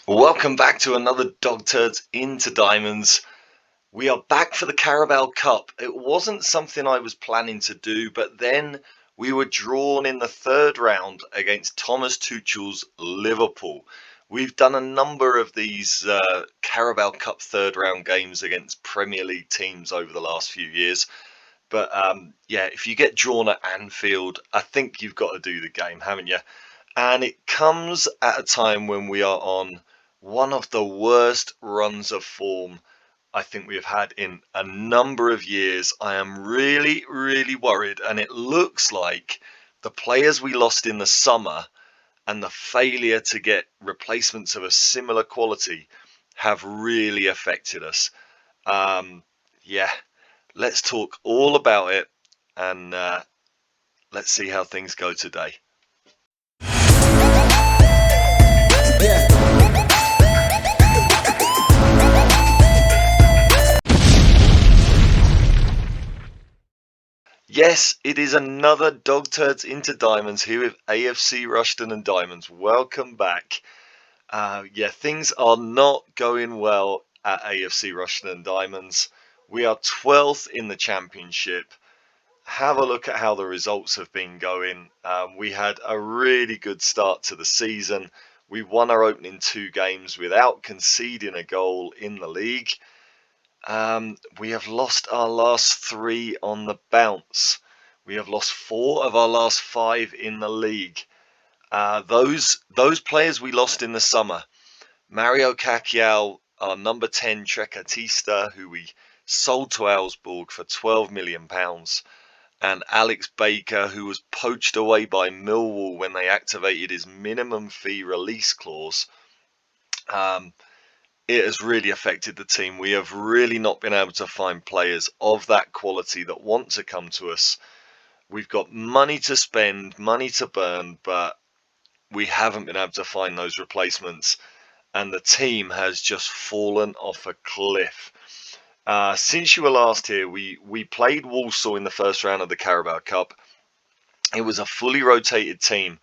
Welcome back to another Dog Turds into Diamonds. We are back for the Carabao Cup. It wasn't something I was planning to do, but then we were drawn in the third round against Thomas Tuchel's Liverpool. We've done a number of these Carabao Cup third round games against Premier League teams over the last few years. But yeah, if you get drawn at Anfield, I think you've got to do the game, haven't you? And it comes at a time when we are on one of the worst runs of form I think we have had in a number of years. I am really, really worried. And it looks like the players we lost in the summer and the failure to get replacements of a similar quality have really affected us. Yeah, let's talk all about it and let's see how things go today. Yes, it is another Dog Turds into Diamonds here with AFC Rushden and Diamonds. Welcome back. Yeah, things are not going well at AFC Rushden and Diamonds. We are 12th in the championship. Have a look at how the results have been going. We had a really good start to the season. We won our opening two games without conceding a goal in the league. We have lost our last three on the bounce. We have lost 4 of our last 5 in the league. Those players we lost in the summer: Mario Cacial, our number 10 Trecatista, who we sold to Augsburg for £12 million, and Alex Baker, who was poached away by Millwall when they activated his minimum fee release clause. It has really affected the team. We have really not been able to find players of that quality that want to come to us. We've got money to spend, money to burn, but we haven't been able to find those replacements. And the team has just fallen off a cliff. Since you were last here, we played Walsall in the first round of the Carabao Cup. It was a fully rotated team.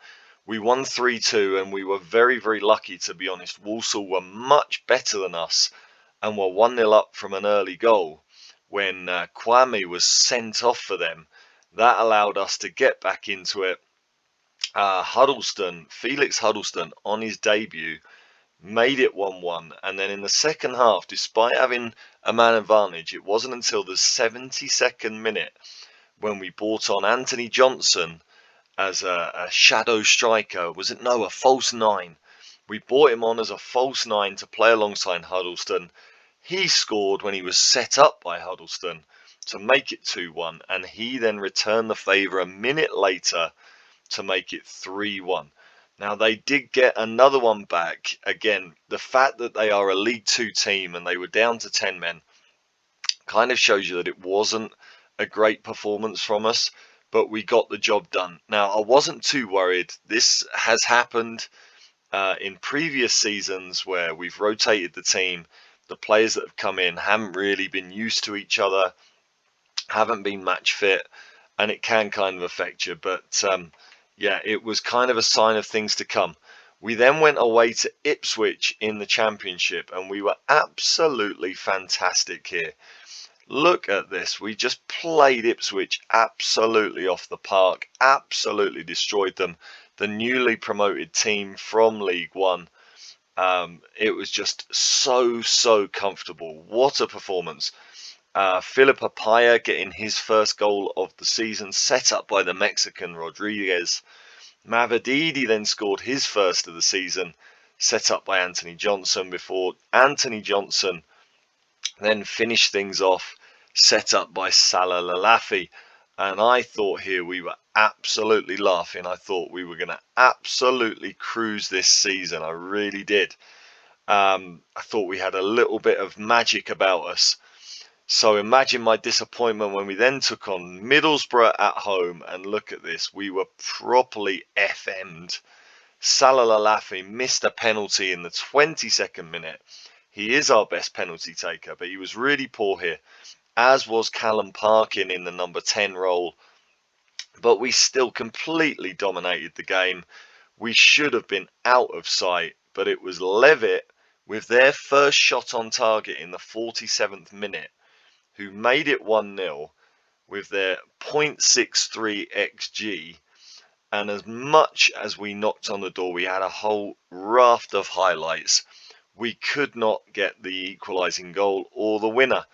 We won 3-2 and we were very, very lucky, to be honest. Walsall were much better than us and were 1-0 up from an early goal when Kwame was sent off for them. That allowed us to get back into it. Felix Huddleston, on his debut, made it 1-1. And then in the second half, despite having a man advantage, it wasn't until the 72nd minute when we brought on Anthony Johnson as a shadow striker. A false 9. We brought him on as a false 9 to play alongside Huddleston. He scored when he was set up by Huddleston to make it 2-1, and he then returned the favour a minute later to make it 3-1. Now, they did get another one back. Again, the fact that they are a League 2 team and they were down to 10 men kind of shows you that it wasn't a great performance from us, but we got the job done. Now, I wasn't too worried. This has happened in previous seasons where we've rotated the team. The players that have come in haven't really been used to each other, haven't been match fit, and it can kind of affect you. But yeah, it was kind of a sign of things to come. We then went away to Ipswich in the Championship, and we were absolutely fantastic here. Look at this. We just played Ipswich absolutely off the park, absolutely destroyed them. The newly promoted team from League One. It was just so comfortable. What a performance. Philip Apaya getting his first goal of the season, set up by the Mexican Rodriguez. Mavididi then scored his first of the season, set up by Anthony Johnson, before Anthony Johnson then finished things off, set up by Salah Lalafi. And I thought here we were absolutely laughing. I thought we were going to absolutely cruise this season. I really did. I thought we had a little bit of magic about us. So imagine my disappointment when we then took on Middlesbrough at home, and look at this. We were properly FM'd. Salah Lalafi missed a penalty in the 22nd minute. He is our best penalty taker, but he was really poor here, as was Callum Parkin in the number 10 role. But we still completely dominated the game. We should have been out of sight but it was Levitt with their first shot on target in the 47th minute, who made it 1-0 with their 0.63 XG. And as much as we knocked on the door, we had a whole raft of highlights. We could not get the equalising goal or the winner.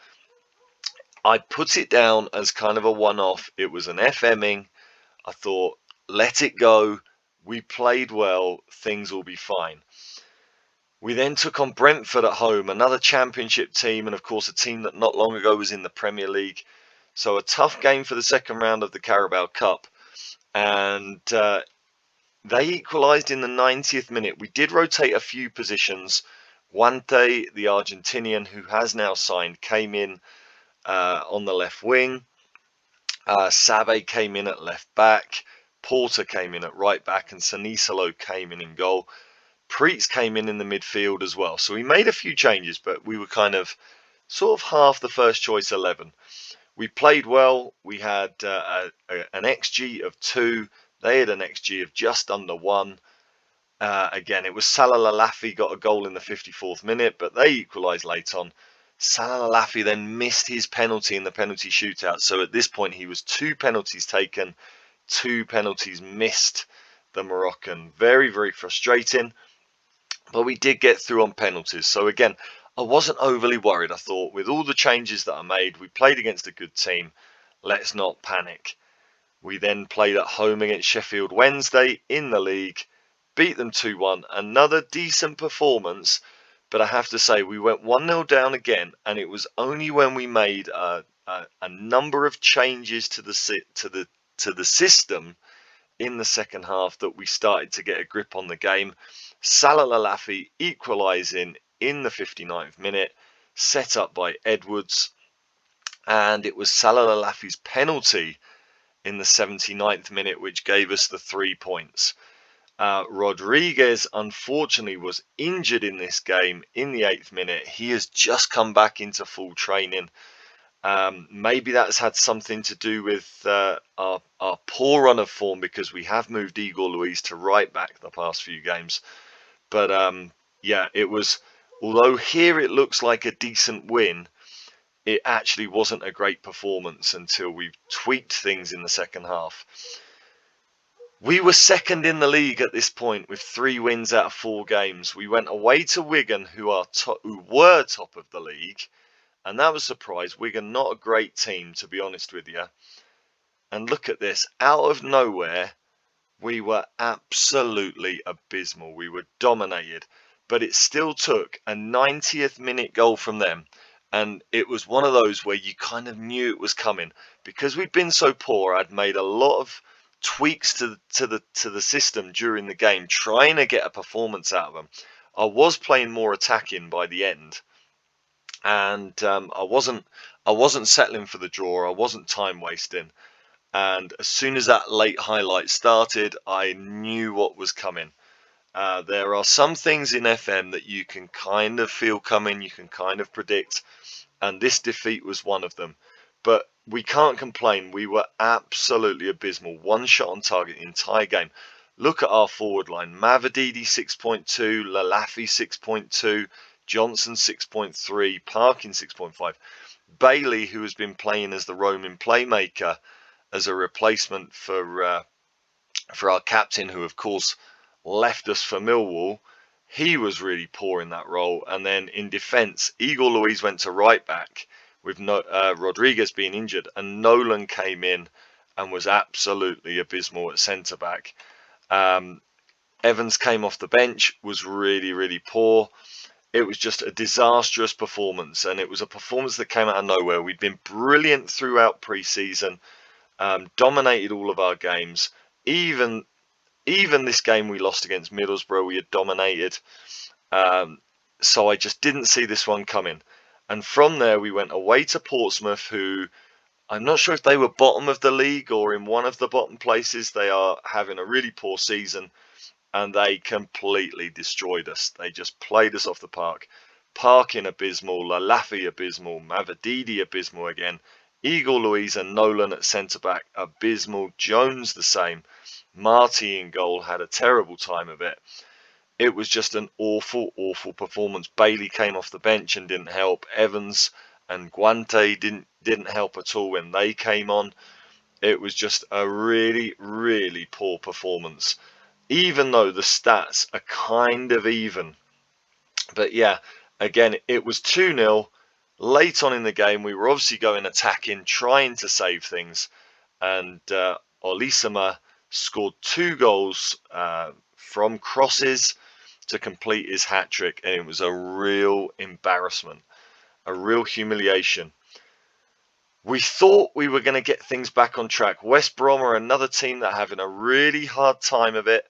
I put it down as kind of a one-off. It was an FMing. I thought, let it go. We played well. Things will be fine. We then took on Brentford at home, another championship team, and of course a team that not long ago was in the Premier League. So a tough game for the second round of the Carabao Cup. And they equalised in the 90th minute. We did rotate a few positions. Wante, the Argentinian, who has now signed, came in on the left wing. Save came in at left back. Porter came in at right back, and Sanisalo came in goal. Preetz came in the midfield as well. So we made a few changes, but we were kind of sort of half the first choice 11. We played well. We had an XG of 2. They had an XG of just under 1. Again, it was Salah Lalafi got a goal in the 54th minute, but they equalised late on. Salah Lalafi then missed his penalty in the penalty shootout. So at this point, he was 2 penalties taken, 2 penalties missed, the Moroccan. Very, very frustrating. But we did get through on penalties. So again, I wasn't overly worried. I thought with all the changes that I made, we played against a good team. Let's not panic. We then played at home against Sheffield Wednesday in the league, beat them 2-1. Another decent performance, but I have to say we went 1-0 down again, and it was only when we made a number of changes to the system in the second half that we started to get a grip on the game. Salah Lalafi equalising in the 59th minute, set up by Edwards, and it was Salah Lalafi's penalty in the 79th minute which gave us the 3 points. Rodriguez unfortunately was injured in this game in the 8th minute. He has just come back into full training. Maybe that's had something to do with our poor run of form, because we have moved Igor Luiz to right back the past few games. But yeah, it was, although here it looks like a decent win, it actually wasn't a great performance until we tweaked things in the second half. We were second in the league at this point with 3 wins out of 4 games. We went away to Wigan, who were top of the league, and that was a surprise. Wigan, not a great team, to be honest with you. And look at this, out of nowhere, we were absolutely abysmal. We were dominated, but it still took a 90th minute goal from them. And it was one of those where you kind of knew it was coming. Because we'd been so poor, I'd made a lot of tweaks to the system during the game, trying to get a performance out of them. I was playing more attacking by the end, and I wasn't settling for the draw. I wasn't time wasting. And as soon as that late highlight started, I knew what was coming. There are some things in FM that you can kind of feel coming, you can kind of predict, and this defeat was one of them. But we can't complain. We were absolutely abysmal. 1 shot on target the entire game. Look at our forward line. Mavididi 6.2, Lalafi 6.2, Johnson 6.3, Parkin 6.5. Bailey, who has been playing as the roaming playmaker, as a replacement for our captain, who of course left us for Millwall, he was really poor in that role. And then in defence, Igor Luiz went to right back with Rodriguez being injured, and Nolan came in and was absolutely abysmal at centre back. Evans came off the bench, was really, really poor. It was just a disastrous performance, and it was a performance that came out of nowhere. We'd been brilliant throughout pre-season. Dominated all of our games. Even this game we lost against Middlesbrough, we had dominated. So I just didn't see this one coming. And from there, we went away to Portsmouth, who I'm not sure if they were bottom of the league or in one of the bottom places. They are having a really poor season, and they completely destroyed us. They just played us off the park. Parkin abysmal, Lalafi abysmal, Mavididi abysmal again. Igor Luiz and Nolan at centre-back, abysmal. Jones the same. Marty in goal, had a terrible time of it. it was just an awful, awful performance. Bailey came off the bench and didn't help. Evans and Guante didn't help at all when they came on. It was just a really, really poor performance, even though the stats are kind of even. But yeah, again, it was 2-0 late on in the game. We were obviously going attacking, trying to save things, and Olisama scored 2 goals from crosses to complete his hat-trick, and it was a real embarrassment, a real humiliation. We thought we were going to get things back on track. West Brom are another team that are having a really hard time of it.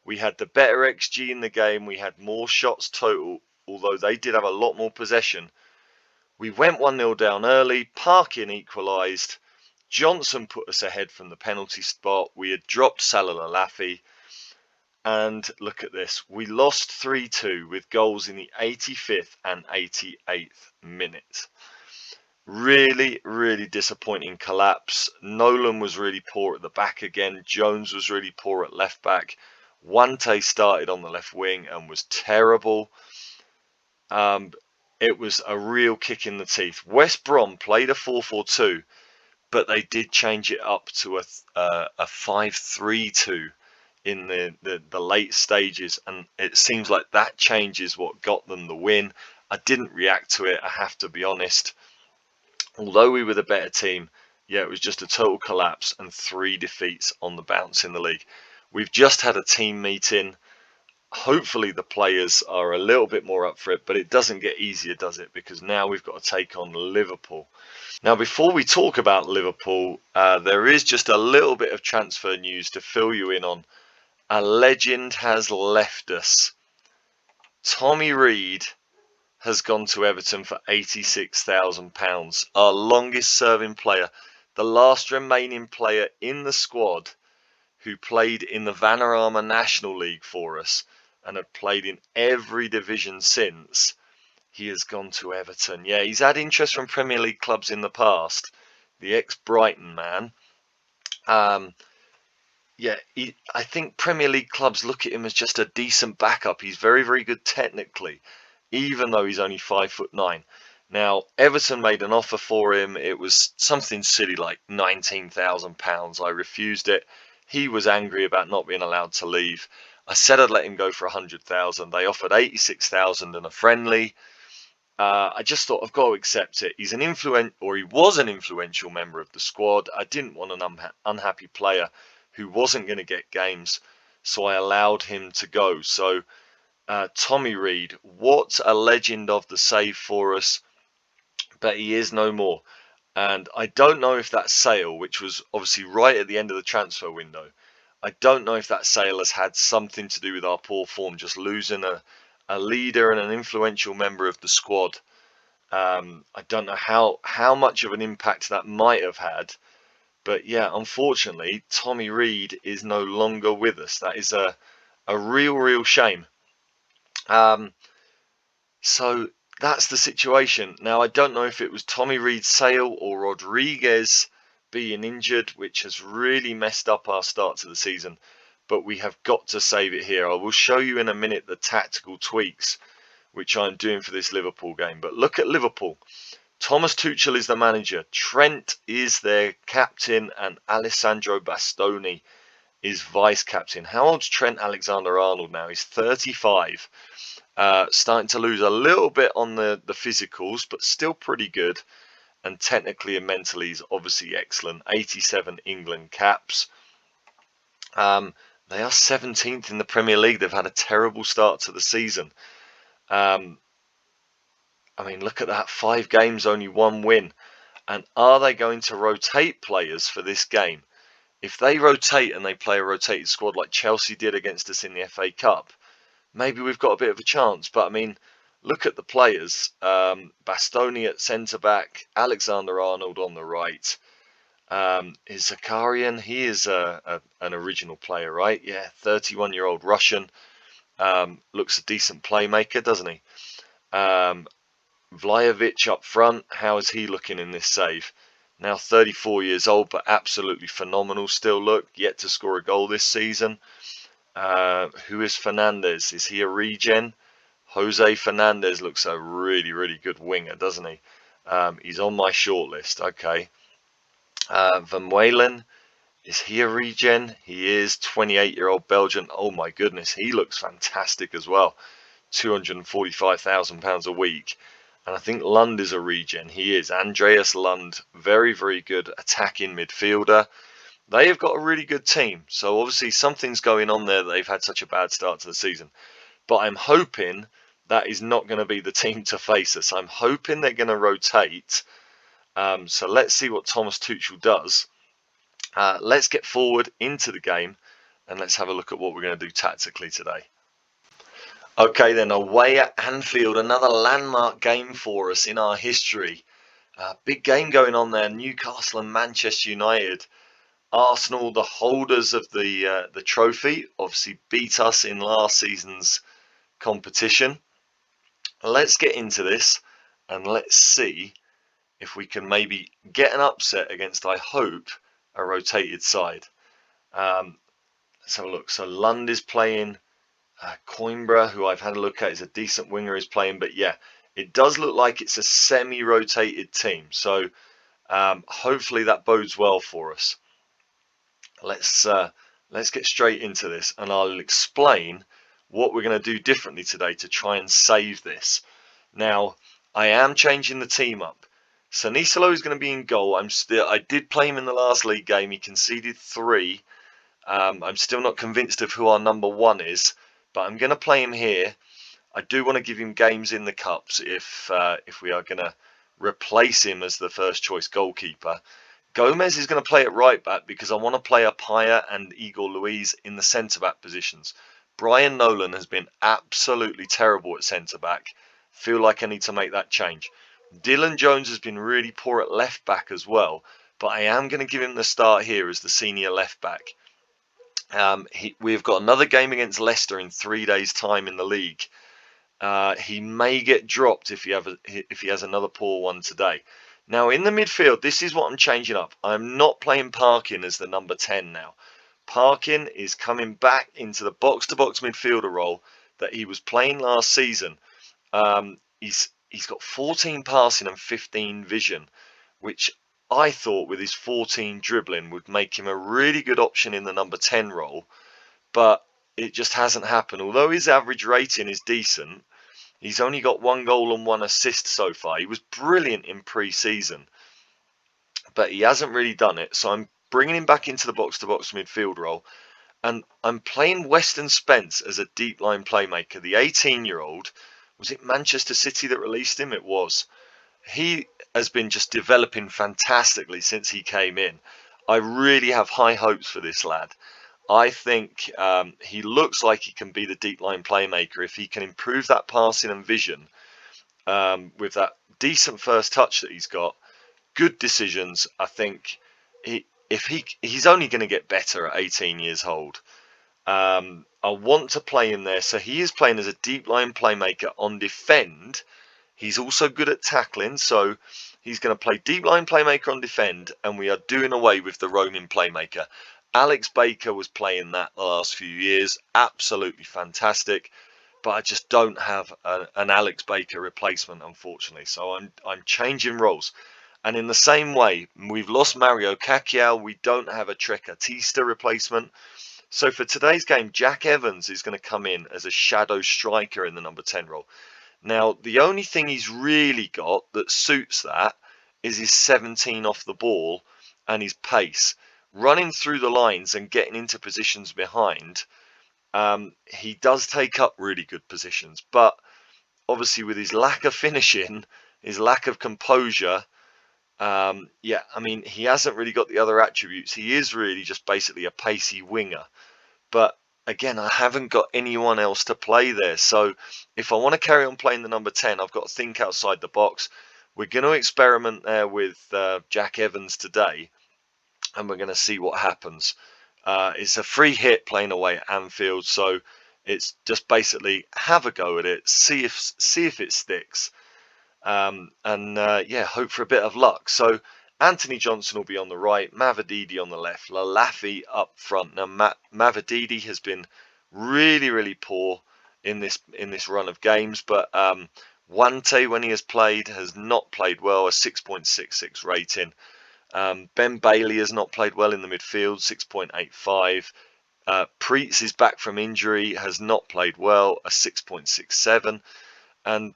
We had the better XG in the game. We had more shots total, although they did have a lot more possession. We went 1-0 down early. Parkin equalised. Johnson put us ahead from the penalty spot. We had dropped Salah Lalafi. And look at this. We lost 3-2 with goals in the 85th and 88th minute. Really, really disappointing collapse. Nolan was really poor at the back again. Jones was really poor at left back. Wante started on the left wing and was terrible. It was a real kick in the teeth. West Brom played a 4-4-2, but they did change it up to a 5-3-2 in the late stages, and it seems like that change is what got them the win. I didn't react to it, I have to be honest. Although we were the better team, yeah, it was just a total collapse and 3 defeats on the bounce in the league. We've just had a team meeting. Hopefully the players are a little bit more up for it, but it doesn't get easier, does it? Because now we've got to take on Liverpool. Now, before we talk about Liverpool, there is just a little bit of transfer news to fill you in on. A legend has left us. Tommy Reid has gone to Everton for £86,000. Our longest serving player, the last remaining player in the squad who played in the Vanarama National League for us and had played in every division since. He has gone to Everton. Yeah, he's had interest from Premier League clubs in the past. The ex-Brighton man. Yeah, I think Premier League clubs look at him as just a decent backup. He's very, very good technically, even though he's only 5'9". Now, Everton made an offer for him. It was something silly like £19,000. I refused it. He was angry about not being allowed to leave. I said I'd let him go for 100,000. They offered 86,000 and a friendly. I just thought I've got to accept it. He was an influential member of the squad. I didn't want an unhappy player who wasn't going to get games, so I allowed him to go. So Tommy Reid, what a legend of the save for us, but he is no more. And I don't know if that sale, which was obviously right at the end of the transfer window, I don't know if that sale has had something to do with our poor form, just losing a leader and an influential member of the squad. I don't know how much of an impact that might have had. But yeah, unfortunately, Tommy Reid is no longer with us. That is a real shame. So that's the situation. Now, I don't know if it was Tommy Reid's sale or Rodriguez being injured, which has really messed up our start to the season. But we have got to save it here. I will show you in a minute the tactical tweaks which I'm doing for this Liverpool game. But look at Liverpool. Thomas Tuchel is the manager. Trent is their captain, and Alessandro Bastoni is vice captain. How old's Trent Alexander-Arnold now? He's 35. Starting to lose a little bit on the physicals, but still pretty good. And technically and mentally, he's obviously excellent. 87 England caps. They are 17th in the Premier League. They've had a terrible start to the season. I mean, look at that. 5 games, only 1 win. And are they going to rotate players for this game? If they rotate and they play a rotated squad like Chelsea did against us in the FA Cup, maybe we've got a bit of a chance. But, I mean, look at the players. Bastoni at centre-back, Alexander-Arnold on the right. Is Zakarian? He is an original player, right? Yeah, 31-year-old Russian. Looks a decent playmaker, doesn't he? Vlahovic up front, how is he looking in this save? Now 34 years old, but absolutely phenomenal still. Look, yet to score a goal this season. Who is Fernandez? Is he a regen? Jose Fernandez looks a really, really good winger, doesn't he? He's on my shortlist. Okay. Van Walen, is he a regen? He is. 28-year-old Belgian. Oh my goodness, he looks fantastic as well. £245,000 a week. And I think Lund is a regen. He is. Andreas Lund, very, very good attacking midfielder. They have got a really good team. So obviously something's going on there that they've had such a bad start to the season. But I'm hoping that is not going to be the team to face us. I'm hoping they're going to rotate. So let's see what Thomas Tuchel does. Let's get forward into the game and let's have a look at what we're going to do tactically today. Okay, then, away at Anfield, another landmark game for us in our history. Big game going on there. Newcastle and Manchester United. Arsenal, the holders of the trophy, obviously beat us in last season's competition. Let's get into this and let's see if we can maybe get an upset against, I hope, a rotated side. Let's have a look. So Lund is playing. Coimbra, who I've had a look at, is a decent winger, is playing. But yeah, it does look like it's a semi-rotated team. So hopefully that bodes well for us. Let's get straight into this, and I'll explain what we're going to do differently today to try and save this. Now, I am changing the team up. Sanisalo is going to be in goal. I did play him in the last league game. He conceded 3. I'm still not convinced of who our number 1 is, but I'm going to play him here. I do want to give him games in the cups if we are going to replace him as the first choice goalkeeper. Gomez is going to play at right back because I want to play Apaya and Igor Luiz in the centre back positions. Brian Nolan has been absolutely terrible at centre back. Feel like I need to make that change. Dylan Jones has been really poor at left back as well, but I am going to give him the start here as the senior left back. We've got another game against Leicester in 3 days' time in the league. He may get dropped if he has another poor one today. Now, in the midfield, this is what I'm changing up. I'm not playing Parkin as the number 10 now. Parkin is coming back into the box-to-box midfielder role that he was playing last season. He's got 14 passing and 15 vision, which I thought with his 14 dribbling would make him a really good option in the number 10 role, but it just hasn't happened. Although his average rating is decent, he's only got 1 goal and 1 assist so far. He was brilliant in pre-season, but he hasn't really done it. So I'm bringing him back into the box-to-box midfield role, and I'm playing Weston Spence as a deep line playmaker. The 18-year-old, was it Manchester City that released him? It was. He has been just developing fantastically since he came in. I really have high hopes for this lad. I think he looks like he can be the deep line playmaker if he can improve that passing and vision with that decent first touch that he's got. Good decisions. I think he's only going to get better at 18 years old. I want to play him there. So he is playing as a deep line playmaker on defend. He's also good at tackling, so he's going to play deep line playmaker on defend, and we are doing away with the roaming playmaker. Alex Baker was playing that the last few years, absolutely fantastic, but I just don't have an Alex Baker replacement, unfortunately. So I'm changing roles. And in the same way, we've lost Mario Cacchiao. We don't have a Trequartista replacement. So for today's game, Jack Evans is going to come in as a shadow striker in the number 10 role. Now, the only thing he's really got that suits that is his 17 off the ball and his pace. Running through the lines and getting into positions behind, he does take up really good positions. But obviously with his lack of finishing, his lack of composure, he hasn't really got the other attributes. He is really just basically a pacey winger. But again, I haven't got anyone else to play there. So if I want to carry on playing the number 10, I've got to think outside the box. We're going to experiment there with Jack Evans today, and we're going to see what happens. It's a free hit playing away at Anfield, so it's just basically have a go at it, see if it sticks, hope for a bit of luck. So Anthony Johnson will be on the right, Mavididi on the left, Lalafi up front. Now, Mavididi has been really poor in this run of games. But Wante, when he has played, has not played well. A 6.66 rating. Ben Bailey has not played well in the midfield. 6.85. Preetz is back from injury, has not played well. A 6.67. And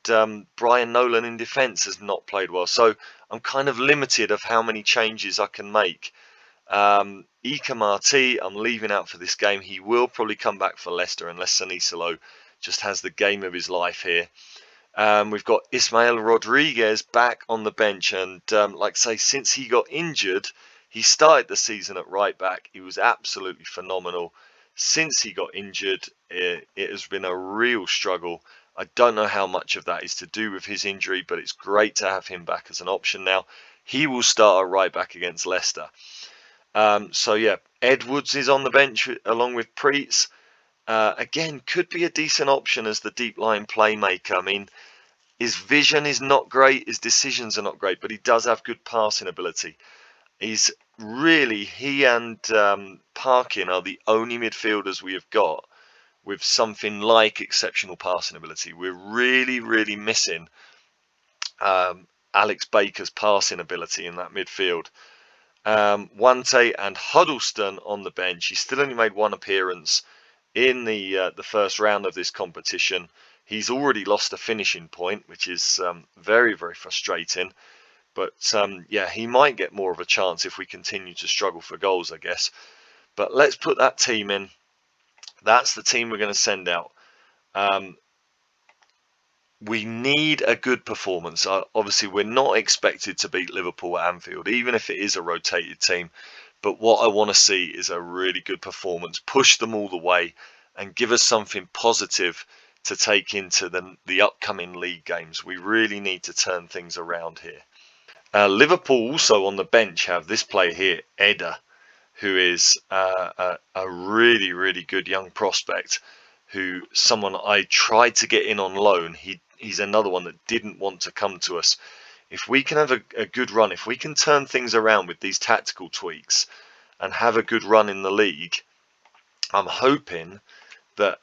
Brian Nolan in defence has not played well. So I'm kind of limited of how many changes I can make. Ika Marti, I'm leaving out for this game. He will probably come back for Leicester unless Sanisalo just has the game of his life here. We've got Ismael Rodriguez back on the bench. And like I say, since he got injured, he started the season at right back. He was absolutely phenomenal. Since he got injured, it has been a real struggle. I don't know how much of that is to do with his injury, but it's great to have him back as an option now. He will start at right back against Leicester. So yeah, Edwards is on the bench along with Preetz. Again, could be a decent option as the deep line playmaker. I mean, his vision is not great, his decisions are not great, but he does have good passing ability. He and Parkin are the only midfielders we have got with something like exceptional passing ability. We're really missing Alex Baker's passing ability in that midfield. Wante and Huddleston on the bench. He's still only made one appearance in the first round of this competition. He's already lost a finishing point, which is very frustrating. But yeah, he might get more of a chance if we continue to struggle for goals, I guess. But let's put that team in. That's the team we're going to send out. We need a good performance. Obviously, we're not expected to beat Liverpool at Anfield, even if it is a rotated team. But what I want to see is a really good performance. Push them all the way and give us something positive to take into the upcoming league games. We really need to turn things around here. Liverpool also on the bench have this player here, Eder, who is a really good young prospect, someone I tried to get in on loan. He's another one that didn't want to come to us. If we can have a good run, if we can turn things around with these tactical tweaks and have a good run in the league, I'm hoping that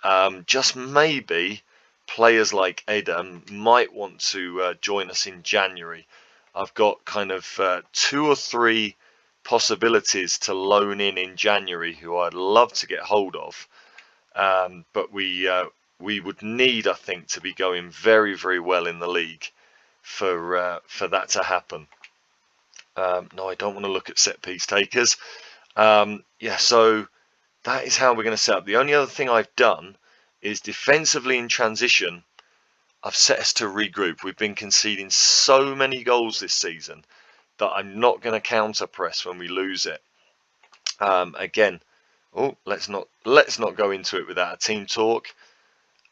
just maybe players like Eder might want to join us in January. I've got kind of 2 or 3 possibilities to loan in January who I'd love to get hold of, but we would need, I think, to be going very well in the league for that to happen. No, I don't want to look at set piece takers. Yeah, so that is how we're going to set up. The only other thing I've done is defensively in transition, I've set us to regroup. We've been conceding so many goals this season that I'm not going to counter press when we lose it. Again, let's not go into it without a team talk.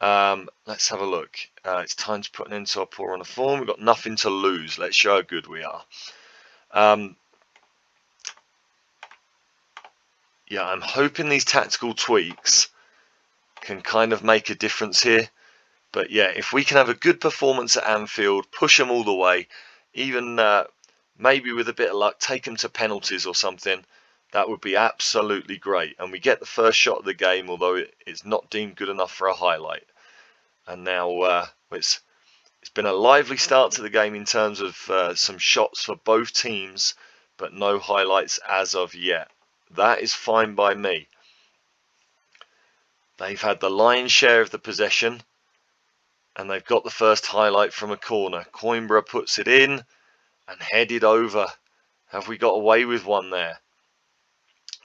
Let's have a look. It's time to put an end to our poor run of form. We've got nothing to lose. Let's show how good we are. Yeah, I'm hoping these tactical tweaks can kind of make a difference here. But yeah, if we can have a good performance at Anfield, push them all the way, even maybe with a bit of luck, take them to penalties or something, that would be absolutely great. And we get the first shot of the game, although it's not deemed good enough for a highlight. And now it's been a lively start to the game in terms of some shots for both teams, but no highlights as of yet. That is fine by me. They've had the lion's share of the possession, and they've got the first highlight from a corner. Coimbra puts it in and headed over. Have we got away with one there?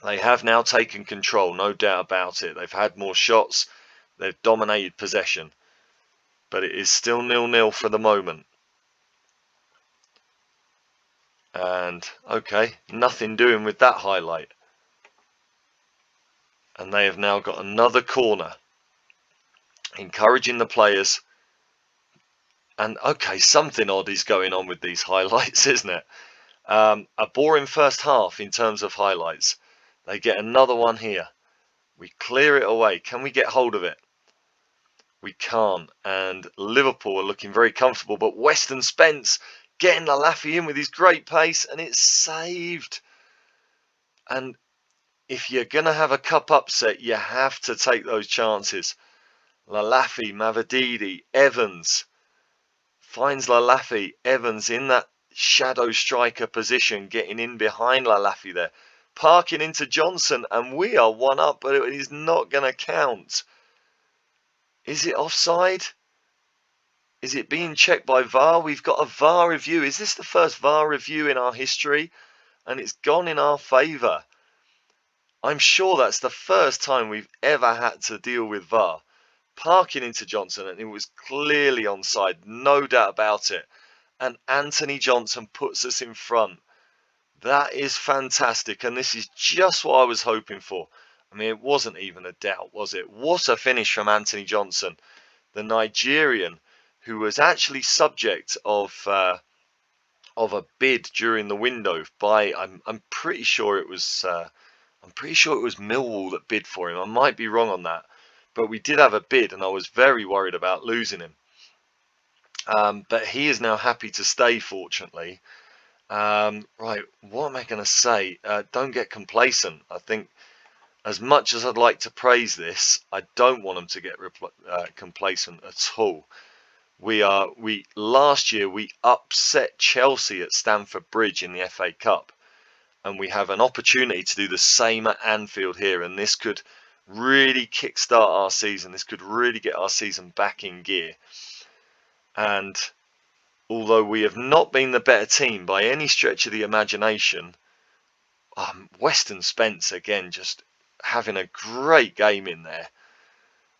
They have now taken control, no doubt about it. They've had more shots. They've dominated possession. But it is still 0-0 for the moment. And, okay, nothing doing with that highlight. And they have now got another corner, encouraging the players. And, okay, something odd is going on with these highlights, isn't it? A boring first half in terms of highlights. They get another one here. We clear it away. Can we get hold of it? We can't. And Liverpool are looking very comfortable. But Weston Spence getting the Laffy in with his great pace. And it's saved. And if you're going to have a cup upset, you have to take those chances. Lalafi, Mavididi, Evans finds Lalafi. Evans in that shadow striker position, getting in behind Lalafi there. Parking into Johnson, and we are one up, but it is not going to count. Is it offside? Is it being checked by VAR? We've got a VAR review. Is this the first VAR review in our history? And it's gone in our favour. I'm sure that's the first time we've ever had to deal with VAR. Parking into Johnson, and it was clearly onside, no doubt about it. And Anthony Johnson puts us in front. That is fantastic, and this is just what I was hoping for. I mean, it wasn't even a doubt, was it? What a finish from Anthony Johnson, the Nigerian, who was actually subject of a bid during the window by I'm pretty sure it was Millwall that bid for him. I might be wrong on that, but we did have a bid, and I was very worried about losing him. But he is now happy to stay, fortunately. Right, what am I going to say? Don't get complacent. I think as much as I'd like to praise this, I don't want them to get complacent at all. Last year we upset Chelsea at Stamford Bridge in the FA Cup, and we have an opportunity to do the same at Anfield here, and this could really kickstart our season. This could really get our season back in gear. And although we have not been the better team by any stretch of the imagination, Weston Spence again just having a great game in there,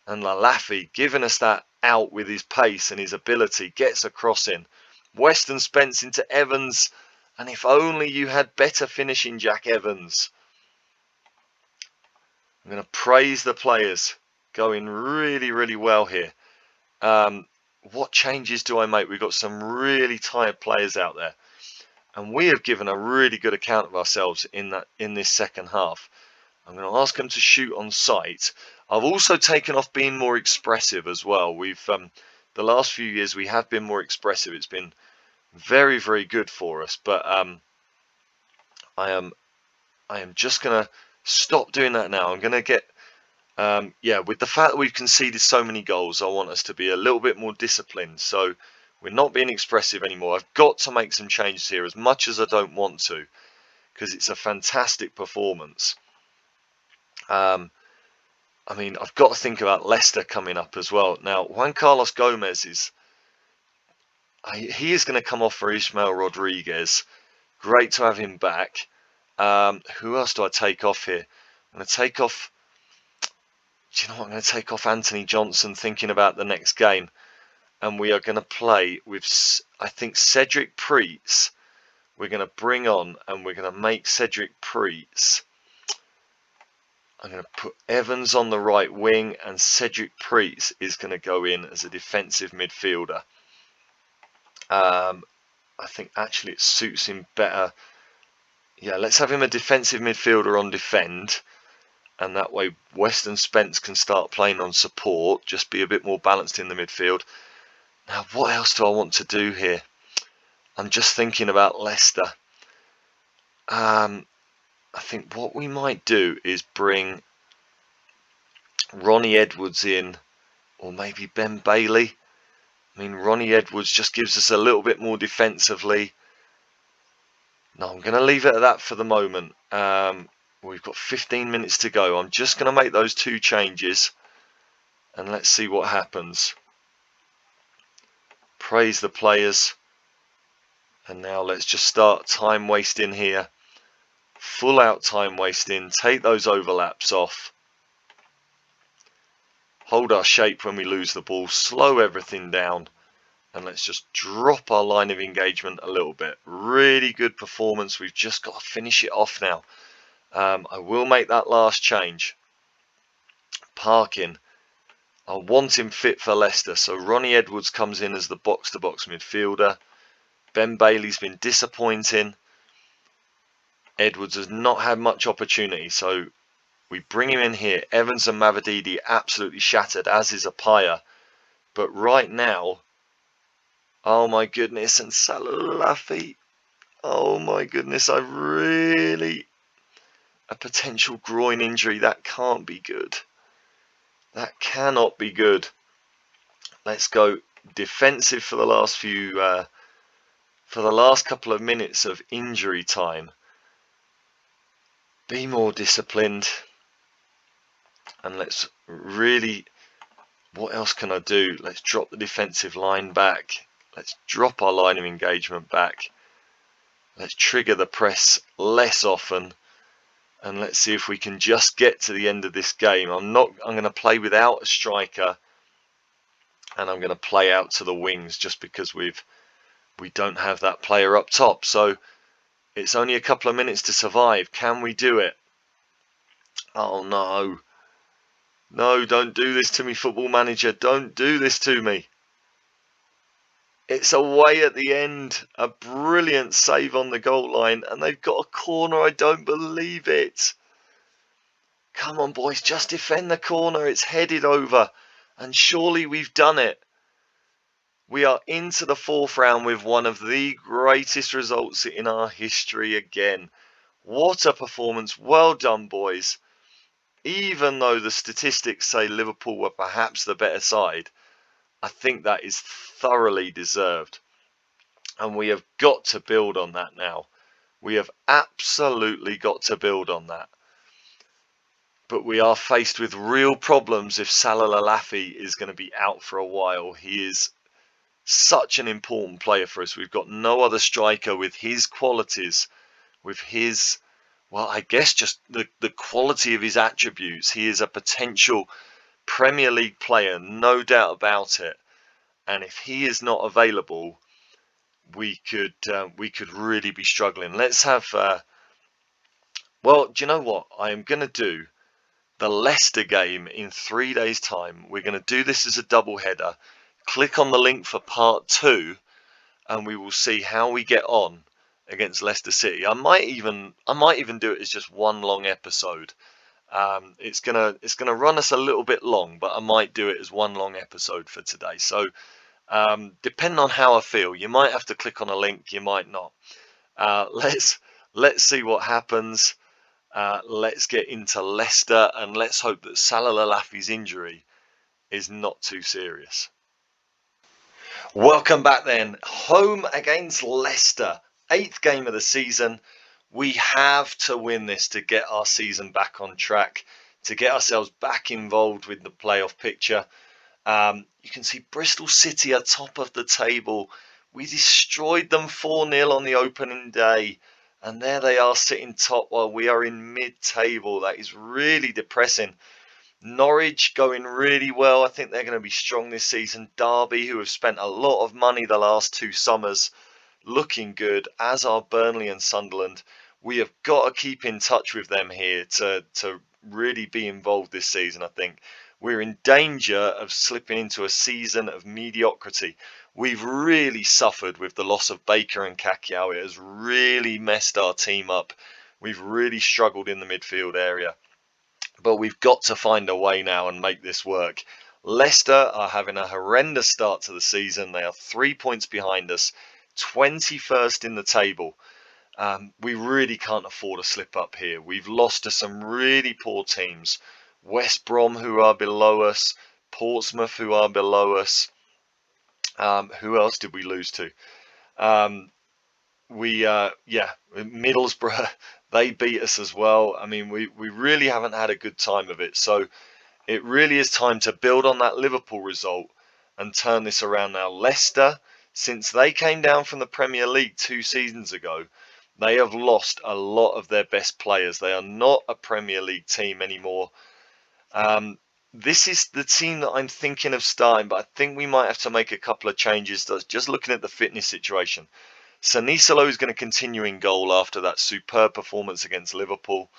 and Lalafi giving us that out with his pace and his ability, gets a cross in. Weston Spence into Evans, and if only you had better finishing, Jack Evans. I'm going to praise the players, going really, really well here. What changes do I make? We've got some really tired players out there, and we have given a really good account of ourselves in this second half. I'm going to ask them to shoot on sight. I've also taken off being more expressive as well. We've the last few years we have been more expressive. It's been very, very good for us. But I am just going to stop doing that now. I'm going to get with the fact that we've conceded so many goals, I want us to be a little bit more disciplined. So we're not being expressive anymore. I've got to make some changes here, as much as I don't want to, because it's a fantastic performance. I mean, I've got to think about Leicester coming up as well. Now, Juan Carlos Gomez he is going to come off for Ismael Rodriguez. Great to have him back. Who else do I take off here? I'm going to take off. Do you know what? I'm going to take off Anthony Johnson, thinking about the next game, and we are going to play with, I think, Cedric Preetz. We're going to bring on, and we're going to make Cedric Preetz. I'm going to put Evans on the right wing, and Cedric Preetz is going to go in as a defensive midfielder. I think actually it suits him better. Yeah, let's have him a defensive midfielder on defend, and that way Weston Spence can start playing on support, just be a bit more balanced in the midfield. Now, what else do I want to do here? I'm just thinking about Leicester. I think what we might do is bring Ronnie Edwards in, or maybe Ben Bailey. I mean, Ronnie Edwards just gives us a little bit more defensively. No, I'm going to leave it at that for the moment. We've got 15 minutes to go. I'm just going to make those two changes, and let's see what happens. Praise the players. And now let's just start time wasting here. Full out time wasting. Take those overlaps off. Hold our shape when we lose the ball. Slow everything down. And let's just drop our line of engagement a little bit. Really good performance. We've just got to finish it off now. I will make that last change. Parking. I want him fit for Leicester. So Ronnie Edwards comes in as the box-to-box midfielder. Ben Bailey's been disappointing. Edwards has not had much opportunity, so we bring him in here. Evans and Mavididi absolutely shattered, as is Apaya. But right now, oh my goodness, and Salalafi. Oh my goodness, I really a potential groin injury. That can't be good. That cannot be good. Let's go defensive for the last couple of minutes of injury time. Be more disciplined, and let's really, what else can I do? Let's drop the defensive line back. Let's drop our line of engagement back. Let's trigger the press less often, and let's see if we can just get to the end of this game. I'm going to play without a striker, and I'm going to play out to the wings just because we don't have that player up top. So it's only a couple of minutes to survive. Can we do it? Oh no. No, don't do this to me, Football Manager. Don't do this to me. It's away at the end. A brilliant save on the goal line, and they've got a corner. I don't believe it. Come on, boys, just defend the corner. It's headed over, and surely we've done it. We are into the fourth round with one of the greatest results in our history again. What a performance. Well done, boys. Even though the statistics say Liverpool were perhaps the better side, I think that is thoroughly deserved. And we have got to build on that now. We have absolutely got to build on that. But we are faced with real problems if Salah Lalafi is going to be out for a while. He is such an important player for us. We've got no other striker with his qualities, with his, well, I guess just the quality of his attributes. He is a potential Premier League player, no doubt about it. And if he is not available, we could really be struggling. Let's have, well, do you know what? I am going to do the Leicester game in 3 days' time. We're going to do this as a double header. Click on the link for part 2, and we will see how we get on against Leicester City. I might even do it as just one long episode. It's gonna run us a little bit long, but I might do it as one long episode for today. So depending on how I feel, you might have to click on a link, you might not. Let's see what happens. Let's get into Leicester, and let's hope that Salah Lalafi's injury is not too serious. Welcome back then. Home against Leicester. 8th game of the season. We have to win this to get our season back on track, to get ourselves back involved with the playoff picture. You can see Bristol City are top of the table. We destroyed them 4-0 on the opening day, and there they are sitting top while we are in mid-table. That is really depressing. Norwich going really well. I think they're going to be strong this season. Derby, who have spent a lot of money the last 2 summers, looking good, as are Burnley and Sunderland. We have got to keep in touch with them here to really be involved this season, I think. We're in danger of slipping into a season of mediocrity. We've really suffered with the loss of Baker and Kakiao. It has really messed our team up. We've really struggled in the midfield area. But we've got to find a way now and make this work. Leicester are having a horrendous start to the season. They are 3 points behind us, 21st in the table. We really can't afford a slip up here. We've lost to some really poor teams. West Brom, who are below us. Portsmouth, who are below us. Who else did we lose to? Middlesbrough, they beat us as well. I mean, we really haven't had a good time of it. So it really is time to build on that Liverpool result and turn this around now. Leicester, since they came down from the Premier League 2 seasons ago, they have lost a lot of their best players. They are not a Premier League team anymore. This is the team that I'm thinking of starting, but I think we might have to make a couple of changes. Just looking at the fitness situation. Sanisalo is going to continue in goal after that superb performance against Liverpool.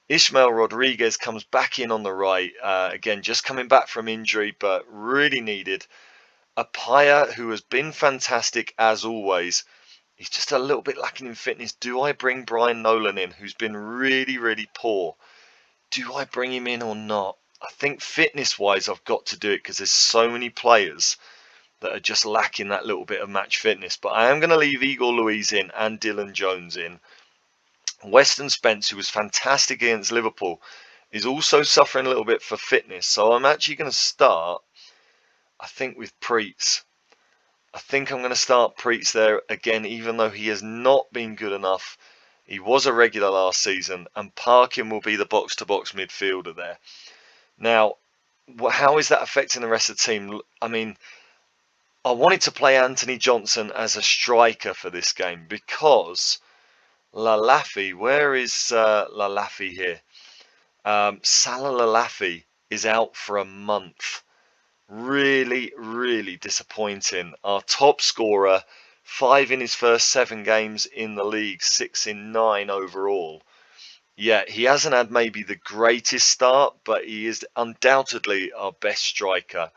Ismael Rodriguez comes back in on the right. Again, just coming back from injury, but really needed. Apaya, who has been fantastic as always. He's just a little bit lacking in fitness. Do I bring Brian Nolan in, who's been really, really poor? Do I bring him in or not? I think fitness-wise, I've got to do it because there's so many players that are just lacking that little bit of match fitness. But I am going to leave Igor Luiz in and Dylan Jones in. Weston Spence, who was fantastic against Liverpool, is also suffering a little bit for fitness. So I'm actually going to start, I think, with Preetz. I think I'm going to start Preetz there again, even though he has not been good enough. He was a regular last season, and Parkin will be the box-to-box midfielder there. Now, how is that affecting the rest of the team? I mean, I wanted to play Anthony Johnson as a striker for this game because Lalafi, where is Lalafi here? Salah Lalafi is out for a month. Really, really disappointing. Our top scorer, 5 in his first 7 games in the league, 6 in 9 overall. Yeah, he hasn't had maybe the greatest start, but he is undoubtedly our best striker.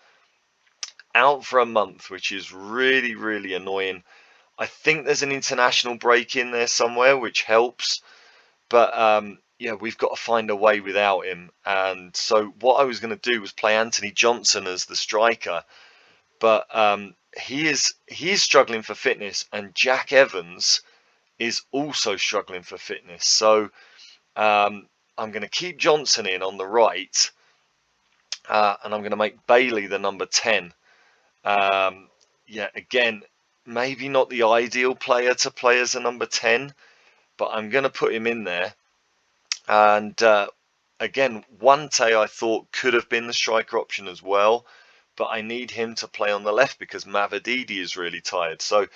Out for a month, which is really, really annoying. I think there's an international break in there somewhere, which helps. But yeah, we've got to find a way without him. And so what I was going to do was play Anthony Johnson as the striker. But he is struggling for fitness, and Jack Evans is also struggling for fitness. So I'm going to keep Johnson in on the right, and I'm going to make Bailey the number 10. Yeah, again, maybe not the ideal player to play as a number 10, but I'm going to put him in there. And again, Wante I thought could have been the striker option as well, but I need him to play on the left because Mavididi is really tired. So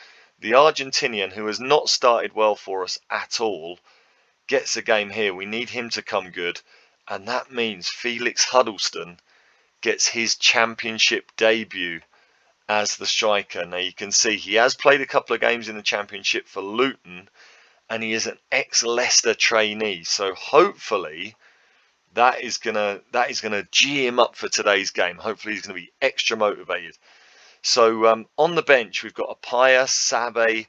the Argentinian, who has not started well for us at all, gets a game here. We need him to come good, and that means Felix Huddleston gets his championship debut as the striker. Now you can see he has played a couple of games in the championship for Luton, and he is an ex-Leicester trainee. So hopefully that is gonna gee him up for today's game. Hopefully he's gonna be extra motivated. So on the bench we've got Apaya, Sabe.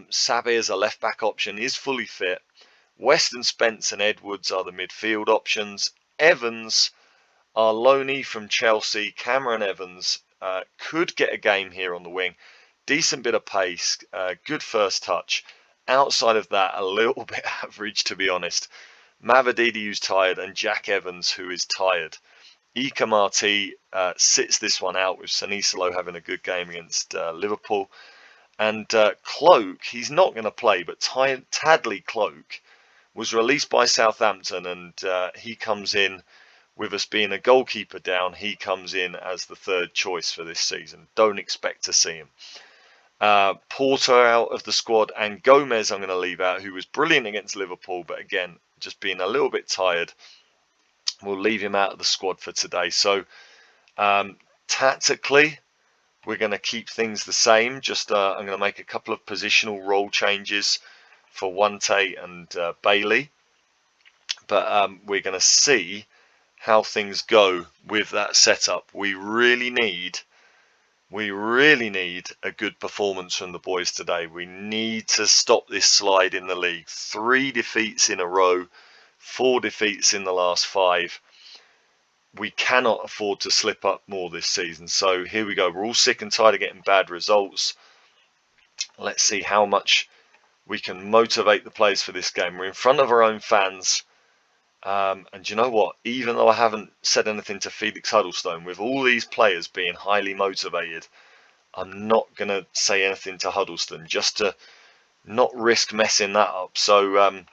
Sabe as a left back option is fully fit. Weston Spence and Edwards are the midfield options. Evans, our loanee from Chelsea, Cameron Evans, could get a game here on the wing. Decent bit of pace, good first touch. Outside of that, a little bit average, to be honest. Mavididi, who's tired, and Jack Evans, who is tired. Ika Marti sits this one out with Sanisalo having a good game against Liverpool. And Cloak, he's not going to play, but Tadley Cloak was released by Southampton, and he comes in with us being a goalkeeper down. He comes in as the third choice for this season. Don't expect to see him. Porter out of the squad, and Gomez I'm going to leave out, who was brilliant against Liverpool, but again, just being a little bit tired. We'll leave him out of the squad for today. So tactically, we're going to keep things the same. Just I'm going to make a couple of positional role changes for Wante and Bailey. But we're going to see how things go with that setup. We really need a good performance from the boys today. We need to stop this slide in the league. 3 defeats in a row, 4 defeats in the last 5. We cannot afford to slip up more this season. So here we go. We're all sick and tired of getting bad results. Let's see how much we can motivate the players for this game. We're in front of our own fans. And you know what? Even though I haven't said anything to Felix Huddlestone, with all these players being highly motivated, I'm not going to say anything to Huddlestone just to not risk messing that up. So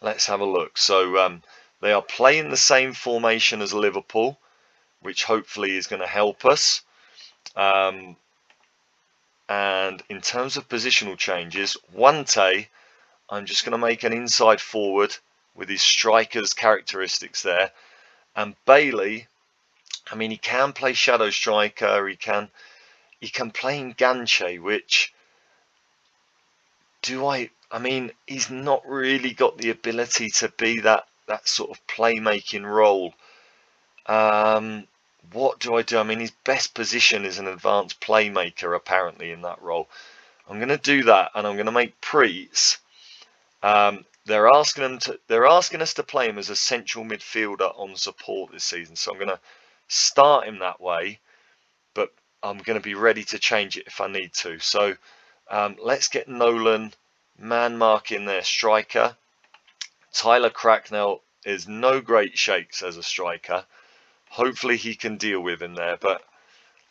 let's have a look. So they are playing the same formation as Liverpool, which hopefully is going to help us. And in terms of positional changes, Wante, I'm just going to make an inside forward with his striker's characteristics there. And Bailey, I mean, he can play shadow striker, he can play in Ganche, which I mean, he's not really got the ability to be that sort of playmaking role. What do I do? I mean, his best position is an advanced playmaker, apparently, in that role. I'm going to do that, and I'm going to make Preetz. They're asking us to play him as a central midfielder on support this season. So I'm going to start him that way, but I'm going to be ready to change it if I need to. So let's get Nolan man marking their striker. Tyler Cracknell is no great shakes as a striker. Hopefully he can deal with him there, but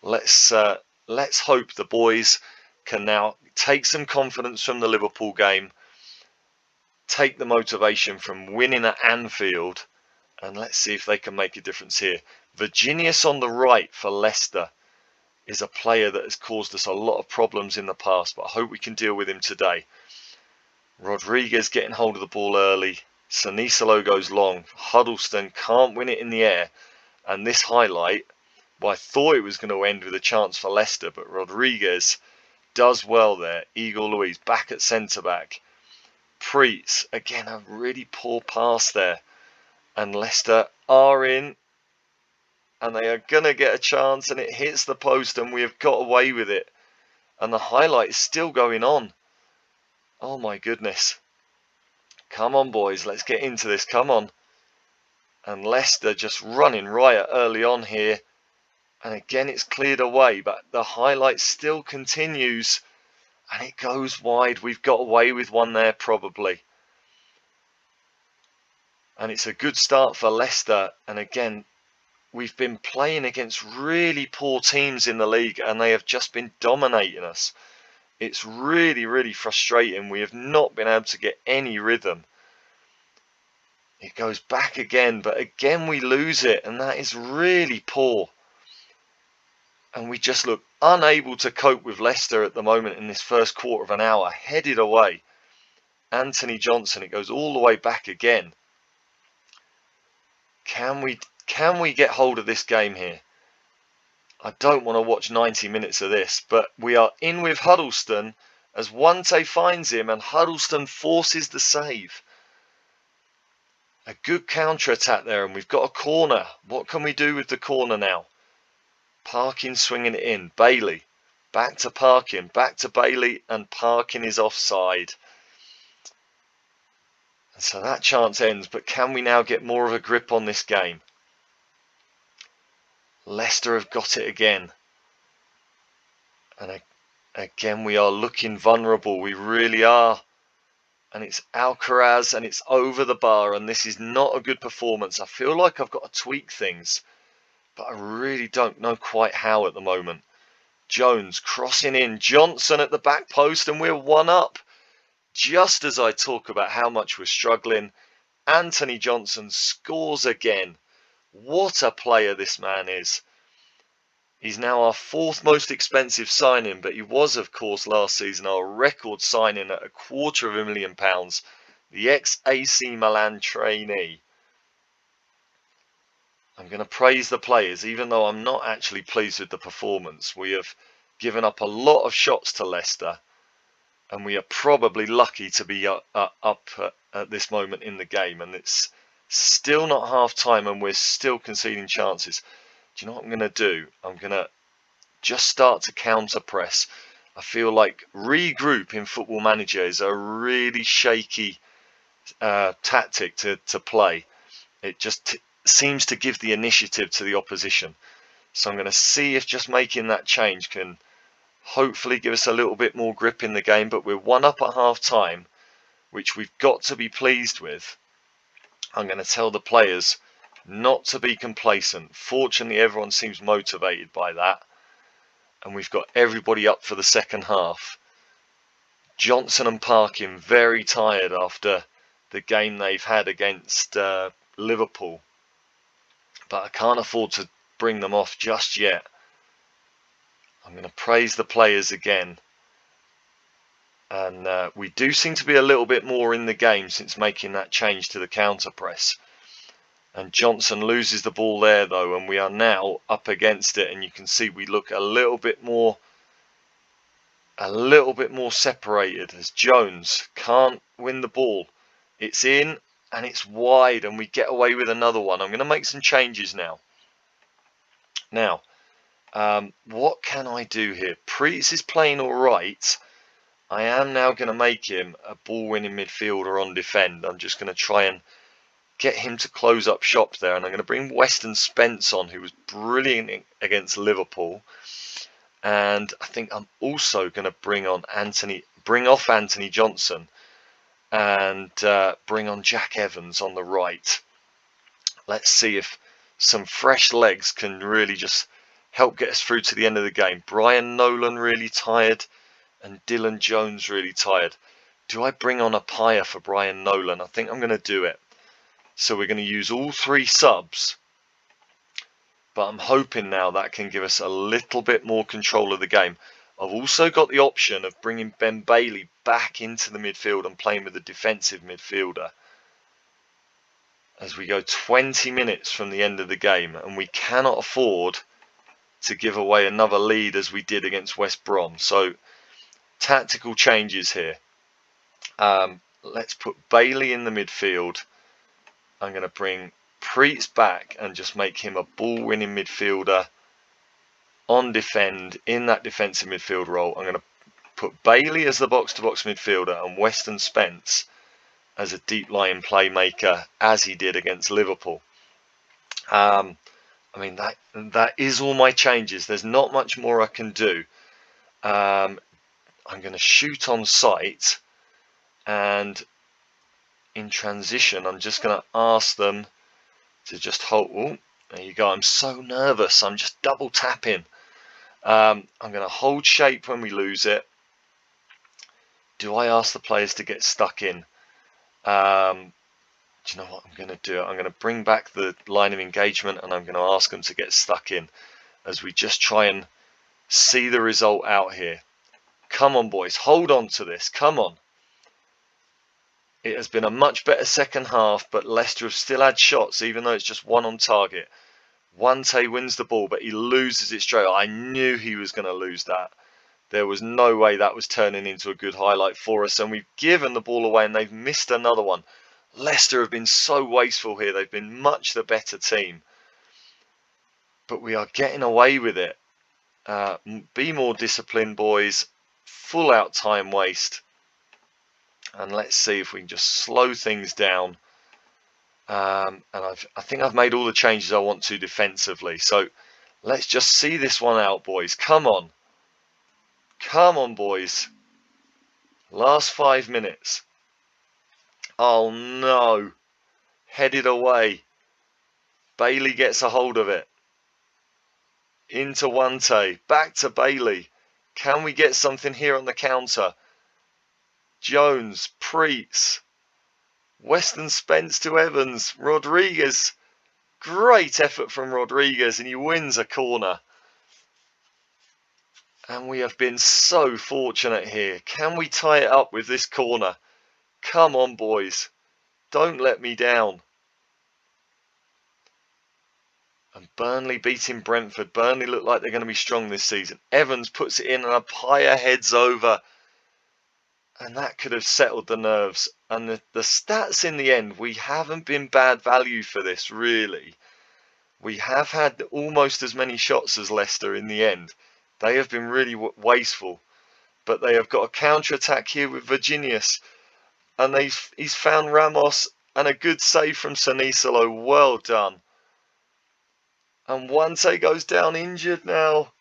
let's hope the boys can now take some confidence from the Liverpool game, take the motivation from winning at Anfield, and let's see if they can make a difference here. Virginius on the right for Leicester is a player that has caused us a lot of problems in the past, but I hope we can deal with him today. Rodriguez getting hold of the ball early. Sanisalo goes long. Huddleston can't win it in the air. And this highlight, well, I thought it was going to end with a chance for Leicester, but Rodriguez does well there. Igor Luiz back at centre-back. Preetz, again, a really poor pass there. And Leicester are in. And they are going to get a chance, and it hits the post, and we have got away with it. And the highlight is still going on. Oh my goodness. Come on, boys, let's get into this. Come on. And Leicester just running riot early on here. And again, it's cleared away, but the highlight still continues. And it goes wide. We've got away with one there, probably. And it's a good start for Leicester. And again, we've been playing against really poor teams in the league, and they have just been dominating us. It's really, really frustrating. We have not been able to get any rhythm. It goes back again, but again we lose it, and that is really poor. And we just look unable to cope with Leicester at the moment in this first quarter of an hour. Headed away. Anthony Johnson, it goes all the way back again. Can we get hold of this game here? I don't want to watch 90 minutes of this, but we are in with Huddleston as Wante finds him, and Huddleston forces the save. A good counter-attack there, and we've got a corner. What can we do with the corner now? Parkin swinging it in. Bailey. Back to Parkin. Back to Bailey, and Parkin is offside. And so that chance ends, but can we now get more of a grip on this game? Leicester have got it again. And again, we are looking vulnerable. We really are. And it's Alcaraz, and it's over the bar, and this is not a good performance. I feel like I've got to tweak things, but I really don't know quite how at the moment. Jones crossing in. Johnson at the back post, and we're 1-up. Just as I talk about how much we're struggling, Anthony Johnson scores again. What a player this man is. He's now our fourth most expensive signing, but he was, of course, last season our record signing at £250,000. The ex-AC Milan trainee. I'm going to praise the players, even though I'm not actually pleased with the performance. We have given up a lot of shots to Leicester, and we are probably lucky to be up at this moment in the game. And it's still not half time, and we're still conceding chances. Do you know what I'm going to do? I'm going to just start to counter press. I feel like regroup in Football Manager is a really shaky tactic to play. It just seems to give the initiative to the opposition. So I'm going to see if just making that change can hopefully give us a little bit more grip in the game. But we're 1-up at half time, which we've got to be pleased with. I'm going to tell the players not to be complacent. Fortunately, everyone seems motivated by that. And we've got everybody up for the second half. Johnson and Parkin very tired after the game they've had against Liverpool. But I can't afford to bring them off just yet. I'm going to praise the players again. And we do seem to be a little bit more in the game since making that change to the counter press. And Johnson loses the ball there, though, and we are now up against it. And you can see we look a little bit more separated as Jones can't win the ball. It's in and it's wide, and we get away with another one. I'm going to make some changes now. Now, what can I do here? Preetz is playing all right. I am now going to make him a ball-winning midfielder on defend. I'm just going to try and get him to close up shop there, and I'm going to bring Weston Spence on, who was brilliant against Liverpool. And I think I'm also going to bring off Anthony Johnson, and bring on Jack Evans on the right. Let's see if some fresh legs can really just help get us through to the end of the game. Brian Nolan really tired and Dylan Jones really tired. Do I bring on a Paya for Brian Nolan? I think I'm going to do it. So we're going to use all 3 subs. But I'm hoping now that can give us a little bit more control of the game. I've also got the option of bringing Ben Bailey back into the midfield and playing with a defensive midfielder as we go 20 minutes from the end of the game, and we cannot afford to give away another lead as we did against West Brom. So tactical changes here. Let's put Bailey in the midfield. I'm going to bring Preetz back and just make him a ball-winning midfielder on defend in that defensive midfield role. I'm going to put Bailey as the box-to-box midfielder and Weston Spence as a deep-lying playmaker, as he did against Liverpool. I mean, that is all my changes. There's not much more I can do. I'm going to shoot on sight, and in transition, I'm just going to ask them to just hold. Oh, there you go. I'm so nervous. I'm just double tapping. I'm going to hold shape when we lose it. Do I ask the players to get stuck in? Do you know what I'm going to do? I'm going to bring back the line of engagement, and I'm going to ask them to get stuck in as we just try and see the result out here. Come on, boys. Hold on to this. Come on. It has been a much better second half, but Leicester have still had shots, even though it's just 1 on target. Wante wins the ball, but he loses it straight. I knew he was going to lose that. There was no way that was turning into a good highlight for us, and we've given the ball away, and they've missed another one. Leicester have been so wasteful here. They've been much the better team, but we are getting away with it. Be more disciplined, boys. Full out time waste. And let's see if we can just slow things down. And I think I've made all the changes I want to defensively. So let's just see this one out, boys. Come on. Come on, boys. Last 5 minutes. Oh, no. Headed away. Bailey gets a hold of it. Into Wante. Back to Bailey. Can we get something here on the counter? Jones, Preetz, Weston Spence to Evans, Rodriguez. Great effort from Rodriguez, and he wins a corner. And we have been so fortunate here. Can we tie it up with this corner? Come on, boys. Don't let me down. And Burnley beating Brentford. Burnley look like they're going to be strong this season. Evans puts it in, and Paya heads over. And that could have settled the nerves. And the stats in the end, we haven't been bad value for this, really. We have had almost as many shots as Leicester in the end. They have been really wasteful. But they have got a counter-attack here with Virginius. And he's found Ramos, and a good save from Sanisalo. Well done. And Wante goes down injured now.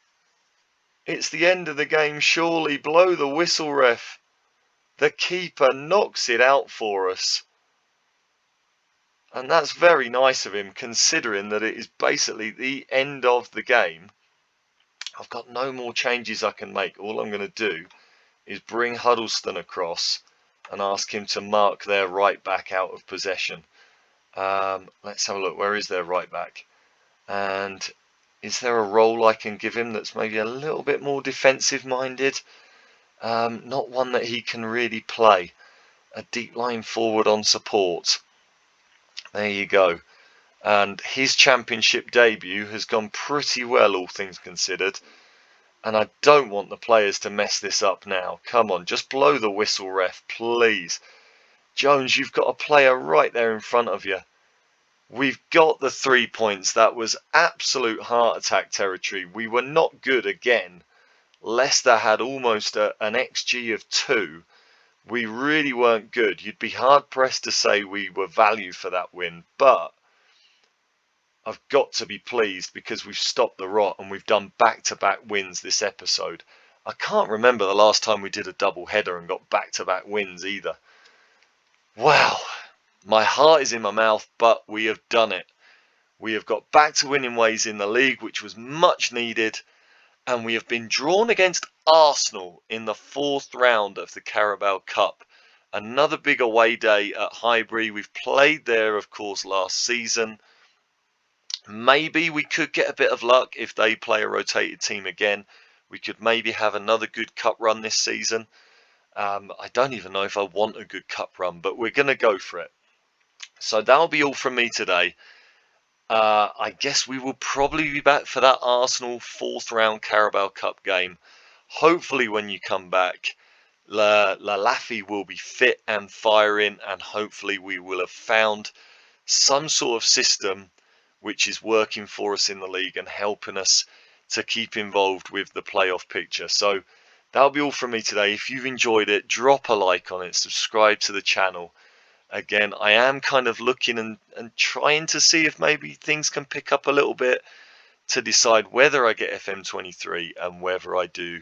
It's the end of the game, surely. Blow the whistle, ref. The keeper knocks it out for us. And that's very nice of him, considering that it is basically the end of the game. I've got no more changes I can make. All I'm going to do is bring Huddleston across and ask him to mark their right back out of possession. Let's have a look. Where is their right back? And is there a role I can give him that's maybe a little bit more defensive minded? Not one that he can really play. A deep line forward on support. There you go. And his championship debut has gone pretty well, all things considered. And I don't want the players to mess this up now. Come on, just blow the whistle, ref, please. Jones, you've got a player right there in front of you. We've got the 3 points. That was absolute heart attack territory. We were not good again. Leicester had almost an XG of 2. We really weren't good. You'd be hard pressed to say we were value for that win, but I've got to be pleased because we've stopped the rot and we've done back-to-back wins this episode. I can't remember the last time we did a double header and got back-to-back wins either. Wow, my heart is in my mouth, but we have done it. We have got back to winning ways in the league, which was much needed, and we have been drawn against Arsenal in the 4th round of the Carabao Cup. Another big away day at Highbury. We've played there, of course, last season. Maybe we could get a bit of luck if they play a rotated team again. We could maybe have another good cup run this season. I don't even know if I want a good cup run, but we're going to go for it. So that'll be all from me today. I guess we will probably be back for that Arsenal 4th round Carabao Cup game. Hopefully when you come back, Laffy will be fit and firing, and hopefully we will have found some sort of system which is working for us in the league and helping us to keep involved with the playoff picture. So that'll be all from me today. If you've enjoyed it, drop a like on it, subscribe to the channel. Again, I am kind of looking and trying to see if maybe things can pick up a little bit to decide whether I get FM23 and whether I do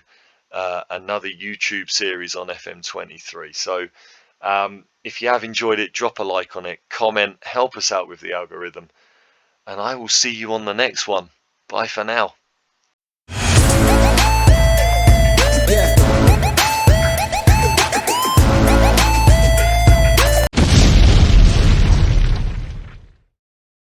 another YouTube series on FM23. So if you have enjoyed it, drop a like on it, comment, help us out with the algorithm, and I will see you on the next one. Bye for now.